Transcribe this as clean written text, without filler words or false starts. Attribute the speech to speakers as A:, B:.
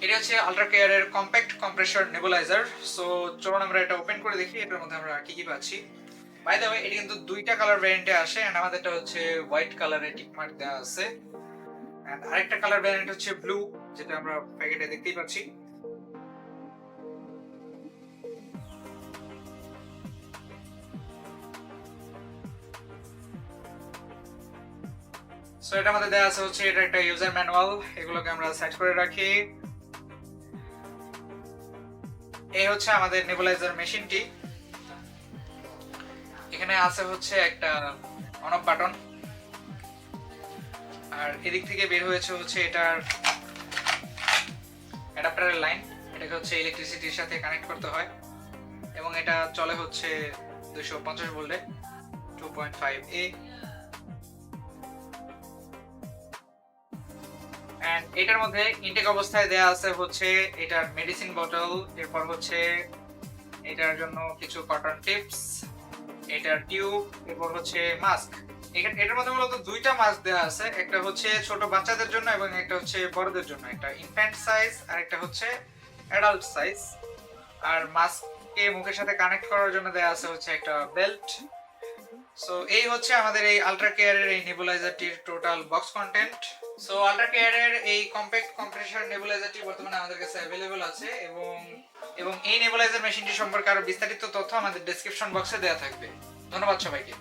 A: এটা হচ্ছে আল্ট্রা কেয়ারের কম্প্যাক্ট কম্প্রেসর নেবুলাইজার। সো চলুন আমরা এটা ওপেন করে দেখি এটার মধ্যে আমরা কি কি পাচ্ছি। বাই দ্য ওয়ে, এটা কিন্তু দুইটা কালার ভ্যারিয়েন্টে আসে, এন্ড আমাদেরটা হচ্ছে হোয়াইট কালারে টিক মার্ক দেওয়া আছে, এন্ড আরেকটা কালার ভ্যারিয়েন্ট হচ্ছে ব্লু, যেটা আমরা প্যাকেটে দেখতেই পাচ্ছি। সো এটার মধ্যে দেওয়া আছে হচ্ছে এটা একটা ইউজার ম্যানুয়াল, এগুলোকে আমরা সাইড করে রাখি। এই হচ্ছে আমাদের নেবুলাইজার মেশিনটি। এখানে আছে হচ্ছে একটা অন অফ বাটন, আর এদিক থেকে বের হয়েছে হচ্ছে এটার অ্যাডাপ্টারের লাইন। এটাকে হচ্ছে ইলেকট্রিসিটির সাথে কানেক্ট করতে হয়, এবং এটা চলে হচ্ছে 250 ভোল্টে 2.5A। এন্ড এটার মধ্যে ইনটেক অবস্থায় দেয়া আছে হচ্ছে এটার মেডিসিন বোতল, এরপর হচ্ছে এটার জন্য কিছু কটন টিপস, এটার টিউব, এরপর হচ্ছে মাস্ক। এটার মধ্যে মূলত দুইটা মাস্ক দেওয়া আছে, একটা হচ্ছে ছোট বাচ্চাদের জন্য এবং একটা হচ্ছে বড়দের জন্য, একটা ইনফ্যান্ট সাইজ আর একটা হচ্ছে অ্যাডাল্ট সাইজ। আর মাস্ককে মুখের সাথে কানেক্ট করার জন্য দেওয়া আছে হচ্ছে একটা বেল্ট। সো এই হচ্ছে আমাদের এই আল্ট্রা কেয়ারের এই নেবুলাইজারটির total box content. So ultra কেয়ারের এই কম্প্যাক্ট কম্প্রেসর নেবুলাইজারটি বর্তমানে আমাদের কাছে অ্যাভেলেবল আছে, এবং এই নেবুলাইজার মেশিনটি সম্পর্কে আরো বিস্তারিত তথ্য আমাদের ডেসক্রিপশন বক্সে দেওয়া থাকবে। ধন্যবাদ সবাইকে।